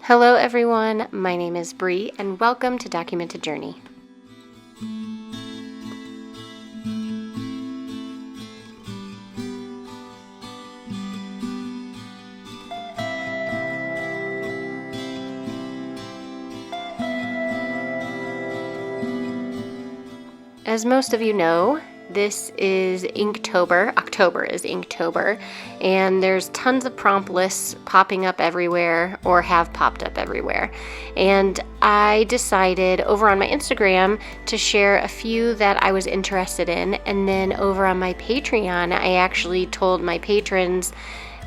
Hello everyone, my name is Bree and welcome to Documented Journey. As most of you know, this is Inktober. October is Inktober, and there's tons of prompt lists popping up everywhere or have popped up everywhere. And I decided over on my Instagram to share a few that I was interested in, and then over on my Patreon, I actually told my patrons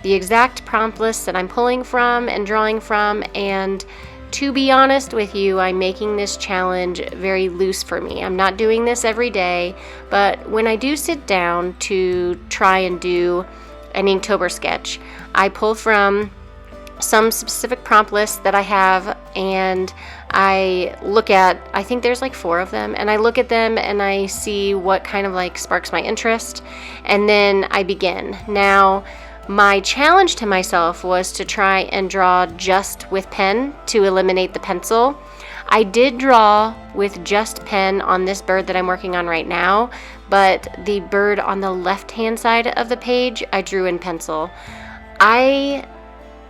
the exact prompt lists that I'm pulling from and drawing from. And to be honest with you, I'm making this challenge very loose for me. I'm not doing this every day, but when I do sit down to try and do an Inktober sketch, I pull from some specific prompt lists that I have, and I look at, I think there's like 4 of them, and I look at them and I see what kind of like sparks my interest, and then I begin. Now, my challenge to myself was to try and draw just with pen to eliminate the pencil. I did draw with just pen on this bird that I'm working on right now, but the bird on the left-hand side of the page, I drew in pencil. I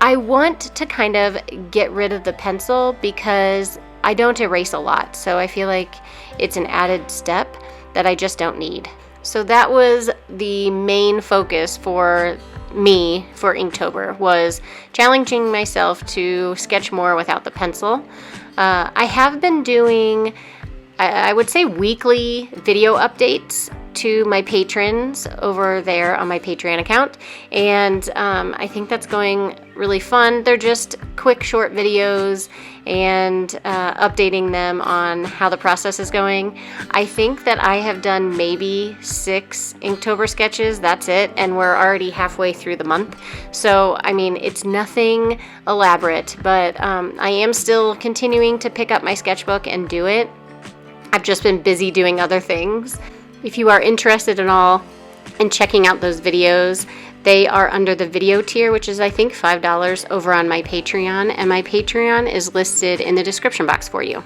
want to kind of get rid of the pencil because I don't erase a lot, so I feel like it's an added step that I just don't need. So that was the main focus for me for Inktober, was challenging myself to sketch more without the pencil. I have been doing, I would say, weekly video updates to my patrons over there on my Patreon account, and I think that's going really fun. They're just quick, short videos and updating them on how the process is going. I think that I have done maybe 6 Inktober sketches, that's it, and we're already halfway through the month. So, I mean, it's nothing elaborate, but I am still continuing to pick up my sketchbook and do it. I've just been busy doing other things. If you are interested at all in checking out those videos, they are under the video tier, which is I think $5 over on my Patreon, and my Patreon is listed in the description box for you.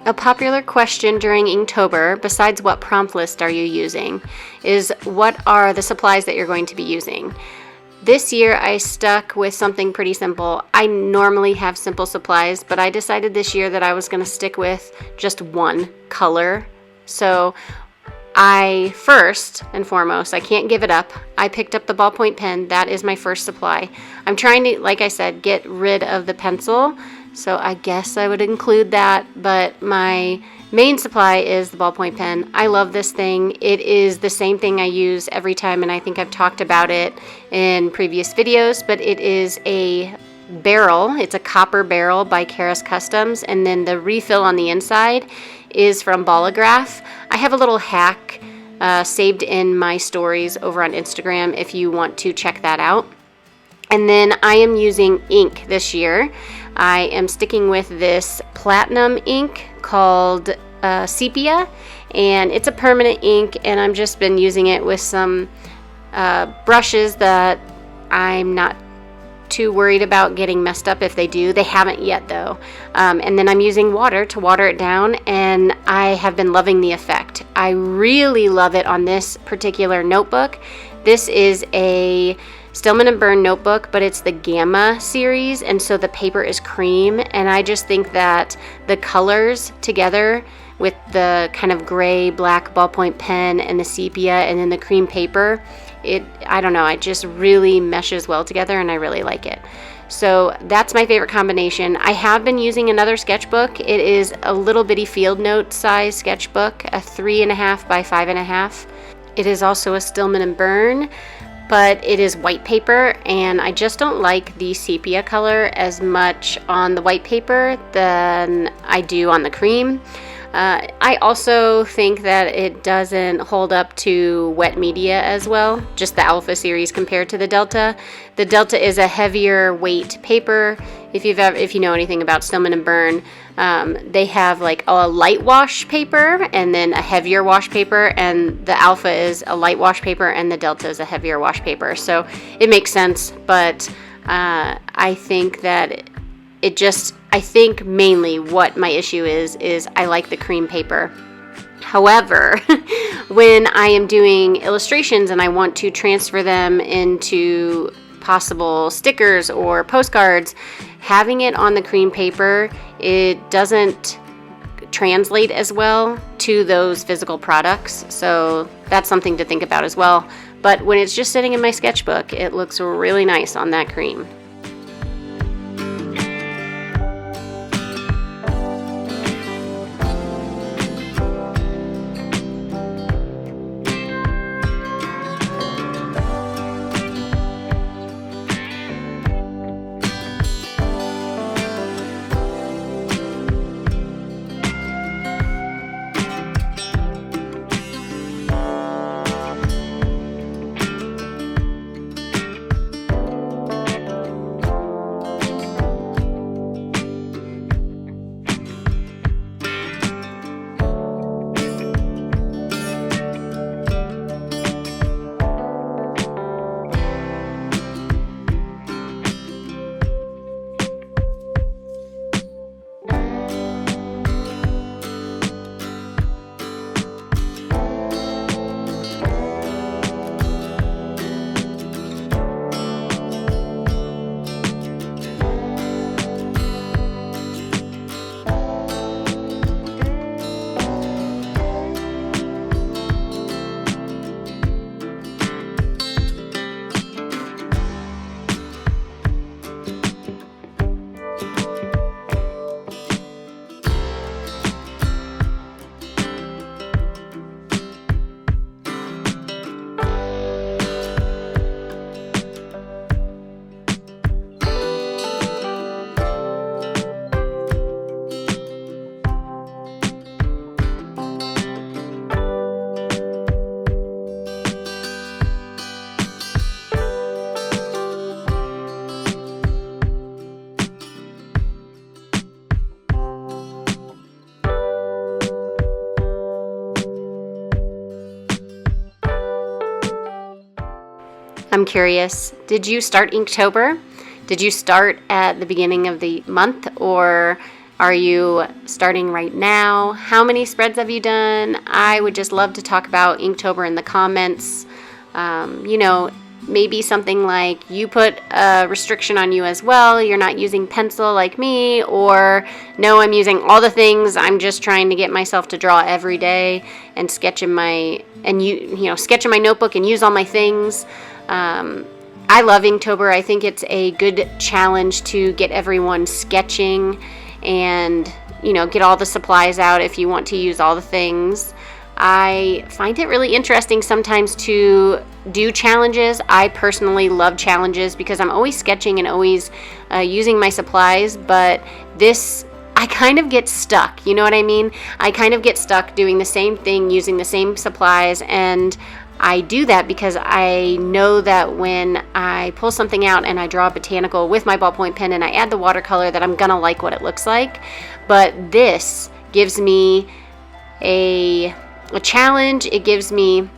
A popular question during Inktober, besides what prompt list are you using, is what are the supplies that you're going to be using. This year I stuck with something pretty simple. I normally have simple supplies, but I decided this year that I was going to stick with just one color. So I first and foremost, I can't give it up. I picked up the ballpoint pen. That is my first supply. I'm trying to, like I said, get rid of the pencil. So I guess I would include that, but my main supply is the ballpoint pen. I love this thing. It is the same thing I use every time, and I think I've talked about it in previous videos, but it is a barrel. It's a copper barrel by Karis Customs, and then the refill on the inside is from Ballograph. I have a little hack saved in my stories over on Instagram if you want to check that out. And then I am using ink this year. I am sticking with this platinum ink called Sepia, and it's a permanent ink, and I've just been using it with some brushes that I'm not too worried about getting messed up if they do. They haven't yet though. And then I'm using water to water it down, and I have been loving the effect. I really love it on this particular notebook. This is a Stillman & Burn notebook, but it's the Gamma series, and so the paper is cream, and I just think that the colors together with the kind of gray black ballpoint pen and the sepia and then the cream paper, I don't know, it just really meshes well together, and I really like it. So that's my favorite combination. I have been using another sketchbook. It is a little bitty field note size sketchbook, a 3.5 by 5.5. It is also a Stillman & Burn, but it is white paper, and I just don't like the sepia color as much on the white paper than I do on the cream. I also think that it doesn't hold up to wet media as well, just the Alpha series compared to the Delta. The Delta is a heavier weight paper. If you know anything about Stillman & Burn, they have like a light wash paper and then a heavier wash paper, and the Alpha is a light wash paper and the Delta is a heavier wash paper. So it makes sense, but I think that I think mainly what my issue is I like the cream paper. However, when I am doing illustrations and I want to transfer them into possible stickers or postcards, having it on the cream paper, it doesn't translate as well to those physical products. So that's something to think about as well. But when it's just sitting in my sketchbook, it looks really nice on that cream. I'm curious, did you start Inktober? Did you start at the beginning of the month, or are you starting right now? How many spreads have you done? I would just love to talk about Inktober in the comments. Maybe something like you put a restriction on you as well. You're not using pencil like me, or no, I'm using all the things. I'm just trying to get myself to draw every day and sketch in my notebook and use all my things. I love Inktober. I think it's a good challenge to get everyone sketching and, get all the supplies out if you want to use all the things. I find it really interesting sometimes to do challenges. I personally love challenges because I'm always sketching and always using my supplies, but I kind of get stuck, you know what I mean? I kind of get stuck doing the same thing, using the same supplies, and I do that because I know that when I pull something out and I draw a botanical with my ballpoint pen and I add the watercolor, that I'm gonna like what it looks like. But this gives me a challenge. It gives me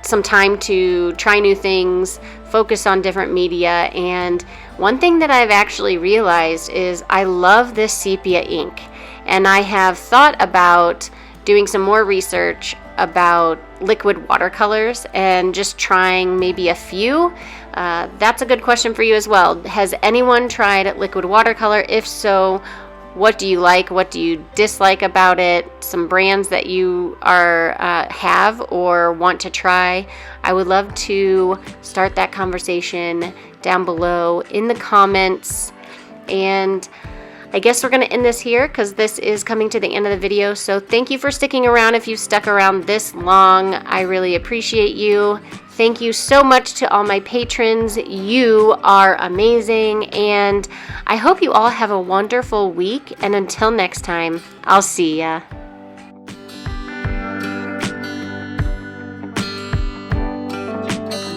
some time to try new things, focus on different media. And one thing that I've actually realized is I love this sepia ink, and I have thought about doing some more research about liquid watercolors and just trying maybe a few. That's a good question for you as well. Has anyone tried liquid watercolor? If so, what do you like? What do you dislike about it? Some brands that you have or want to try. I would love to start that conversation down below in the comments. And I guess we're going to end this here because this is coming to the end of the video. So thank you for sticking around. If you've stuck around this long, I really appreciate you. Thank you so much to all my patrons. You are amazing, and I hope you all have a wonderful week. And until next time, I'll see ya.